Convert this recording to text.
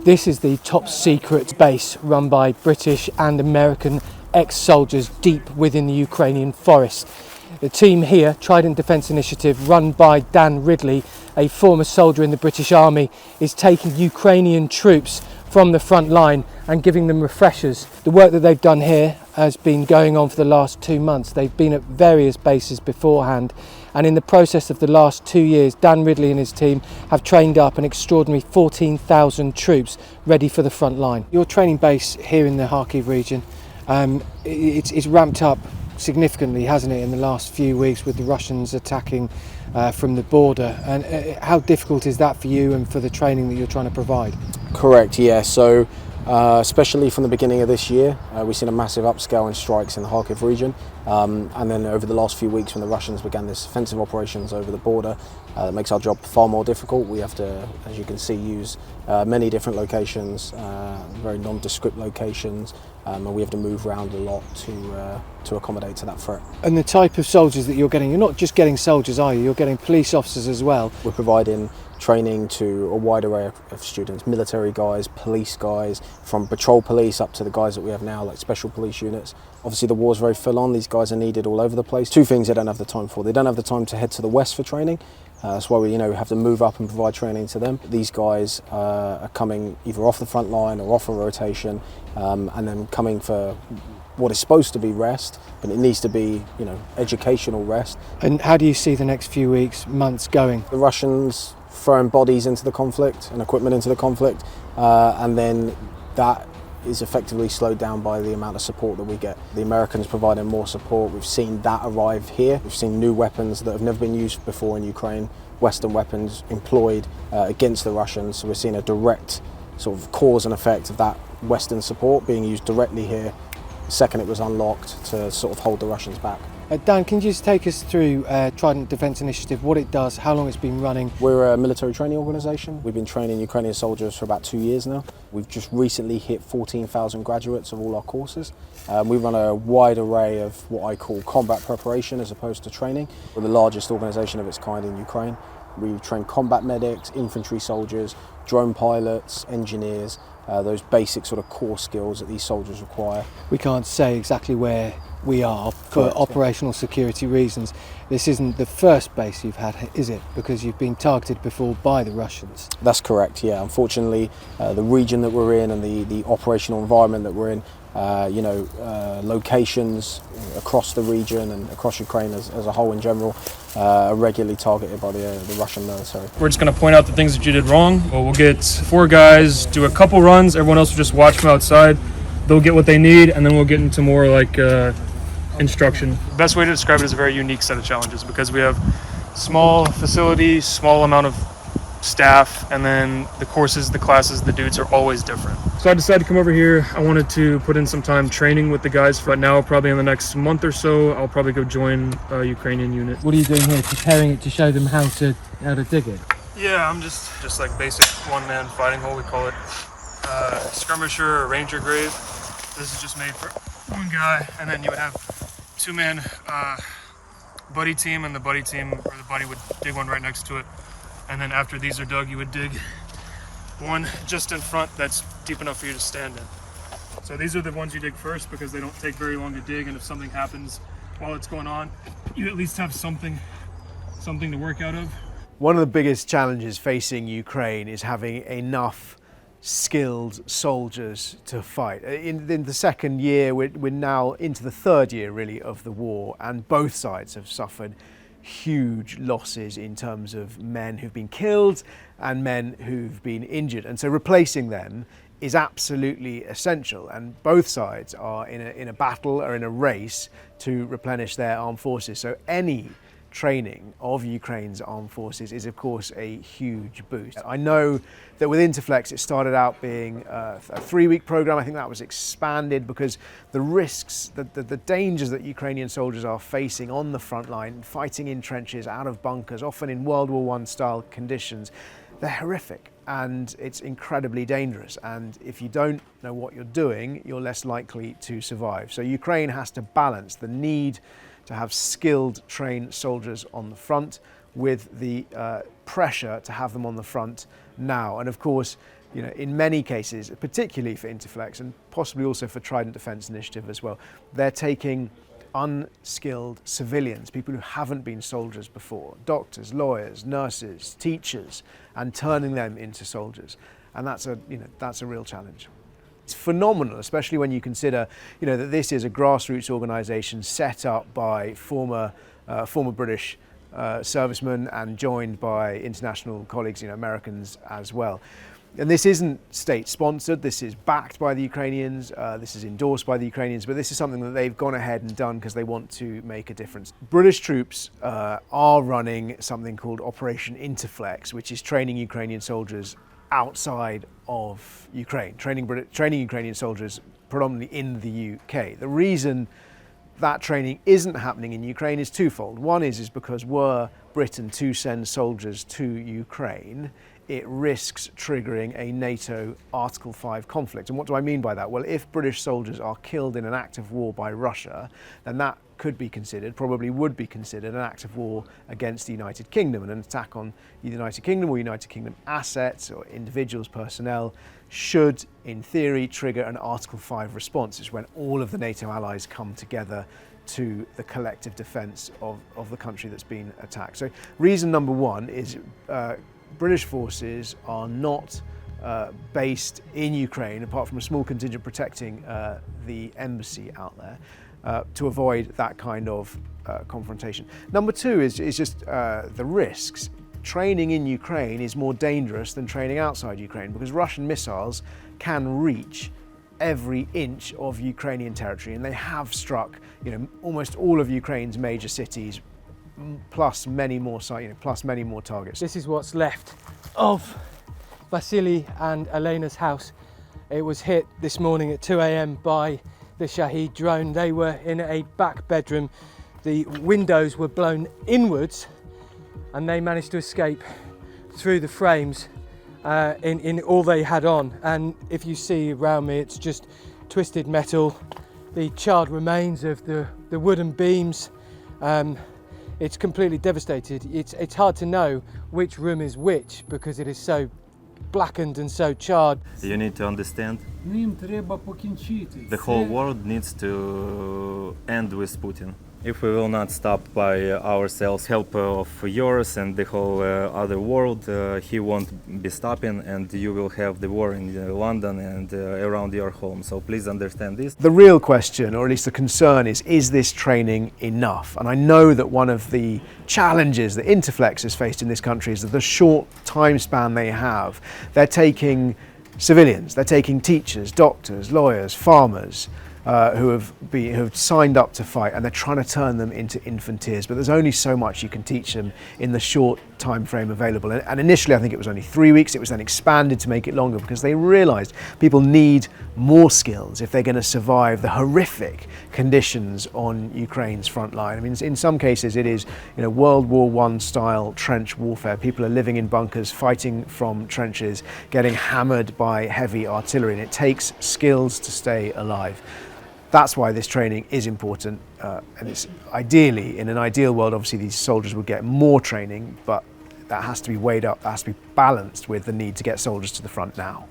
This is the top secret base run by British and American ex-soldiers deep within the Ukrainian forest. The team here, Trident Defense Initiative, run by Dan Ridley, a former soldier in the British Army, is taking Ukrainian troops from the front line and giving them refreshers. The work that they've done here has been going on for the last 2 months. They've been at various bases beforehand, and in the process of the last 2 years, Dan Ridley and his team have trained up an extraordinary 14,000 troops ready for the front line. Your training base here in the Kharkiv region, it's ramped up significantly, hasn't it, in the last few weeks with the Russians attacking from the border, and how difficult is that for you and for the training that you're trying to provide? Correct, yeah. So especially from the beginning of this year, we've seen a massive upscale in strikes in the Kharkiv region, and then over the last few weeks when the Russians began this offensive operations over the border, it makes our job far more difficult. We have to, as you can see, use many different locations, very nondescript locations, and we have to move around a lot to accommodate to that threat. And the type of soldiers that you're getting, you're not just getting soldiers, are you? You're getting police officers as well. We're providing training to a wide array of students, military guys, police guys, from patrol police up to the guys that we have now, like special police units. Obviously the war's very full on, these guys are needed all over the place. Two things they don't have the time for. They don't have the time to head to the west for training, that's why we have to move up and provide training to them. These guys are coming either off the front line or off a rotation, and then coming for what is supposed to be rest, but it needs to be, educational rest. And how do you see the next few weeks, months going? The Russians throwing bodies into the conflict and equipment into the conflict, and then that is effectively slowed down by the amount of support that we get. The Americans providing more support. We've seen that arrive here. We've seen new weapons that have never been used before in Ukraine, Western weapons employed against the Russians. So we're seeing a direct sort of cause and effect of that Western support being used directly here the second it was unlocked to sort of hold the Russians back. Dan, can you just take us through Trident Defense Initiative, what it does, how long it's been running? We're a military training organisation. We've been training Ukrainian soldiers for about 2 years now. We've just recently hit 14,000 graduates of all our courses. We run a wide array of what I call combat preparation as opposed to training. We're the largest organisation of its kind in Ukraine. We train combat medics, infantry soldiers, drone pilots, engineers, those basic sort of core skills that these soldiers require. We can't say exactly where we are for operational security reasons. This isn't the first base you've had, is it? Because you've been targeted before by the Russians. That's correct, yeah. Unfortunately, the region that we're in and the operational environment that we're in, locations across the region and across Ukraine as a whole in general are regularly targeted by the Russian military. We're just going to point out the things that you did wrong. Well, we'll get 4 guys, do a couple runs, everyone else will just watch from outside. They'll get what they need, and then we'll get into more like instruction. The best way to describe it is a very unique set of challenges because we have small facilities, small amount of staff, and then the courses, the classes, the dudes are always different. So I decided to come over here. I wanted to put in some time training with the guys, but now probably in the next month or so, I'll probably go join a Ukrainian unit. What are you doing here? Preparing it to show them how to dig it? Yeah, I'm just like basic one-man fighting hole, we call it. Skirmisher or ranger grave. This is just made for one guy, and then you would have 2-man buddy team, and the buddy team or the buddy would dig one right next to it. And then after these are dug, you would dig one just in front that's deep enough for you to stand in. So these are the ones you dig first because they don't take very long to dig, and if something happens while it's going on, you at least have something to work out of. One of the biggest challenges facing Ukraine is having enough skilled soldiers to fight. In the second year, we're now into the third year really of the war, and both sides have suffered huge losses in terms of men who've been killed and men who've been injured, and so replacing them is absolutely essential, and both sides are in a battle or in a race to replenish their armed forces. So any training of Ukraine's armed forces is of course a huge boost. I know that with Interflex it started out being a 3-week program. I think that was expanded because the risks, the dangers that Ukrainian soldiers are facing on the front line, fighting in trenches, out of bunkers, often in World War I style conditions, they're horrific and it's incredibly dangerous, and if you don't know what you're doing, you're less likely to survive. So Ukraine has to balance the need to have skilled, trained soldiers on the front with the pressure to have them on the front now. And of course, in many cases, particularly for Interflex and possibly also for Trident Defense Initiative as well, they're taking unskilled civilians, people who haven't been soldiers before, doctors, lawyers, nurses, teachers, and turning them into soldiers. And that's a real challenge. It's phenomenal, especially when you consider, that this is a grassroots organisation set up by former British servicemen and joined by international colleagues, Americans as well. And this isn't state-sponsored, this is backed by the Ukrainians, this is endorsed by the Ukrainians, but this is something that they've gone ahead and done because they want to make a difference. British troops are running something called Operation Interflex, which is training Ukrainian soldiers outside of Ukraine, training Ukrainian soldiers predominantly in the UK. The reason that training isn't happening in Ukraine is twofold. One is because were Britain to send soldiers to Ukraine, it risks triggering a NATO Article 5 conflict. And what do I mean by that? Well, if British soldiers are killed in an act of war by Russia, then that could be considered, probably would be considered, an act of war against the United Kingdom. And an attack on the United Kingdom or United Kingdom assets or individuals, personnel, should, in theory, trigger an Article 5 response. It's when all of the NATO allies come together to the collective defence of the country that's been attacked. So reason number one is British forces are not based in Ukraine, apart from a small contingent protecting the embassy out there, to avoid that kind of confrontation. Number two is just the risks. Training in Ukraine is more dangerous than training outside Ukraine because Russian missiles can reach every inch of Ukrainian territory, and they have struck, almost all of Ukraine's major cities, plus many more targets. This is what's left of Vasily and Elena's house. It was hit this morning at 2 a.m. by the Shahed drone. They were in a back bedroom. The windows were blown inwards and they managed to escape through the frames in all they had on. And if you see around me, it's just twisted metal, the charred remains of the wooden beams. It's completely devastated. It's hard to know which room is which because it is so blackened and so charred. You need to understand, the whole world needs to end with Putin. If we will not stop by ourselves, help of yours and the whole other world, he won't be stopping, and you will have the war in London and around your home. So please understand this. The real question, or at least the concern, is this training enough? And I know that one of the challenges that Interflex has faced in this country is that the short time span they have. They're taking civilians, they're taking teachers, doctors, lawyers, farmers, who have signed up to fight, and they're trying to turn them into infanteers, but there's only so much you can teach them in the short time frame available. And initially I think it was only 3 weeks. It was then expanded to make it longer because they realized people need more skills if they're going to survive the horrific conditions on Ukraine's front line. I mean, in some cases it is World War I style trench warfare. People are living in bunkers, fighting from trenches, getting hammered by heavy artillery, and it takes skills to stay alive. That's why this training is important, and it's ideally, in an ideal world, obviously these soldiers would get more training, but that has to be weighed up, that has to be balanced with the need to get soldiers to the front now.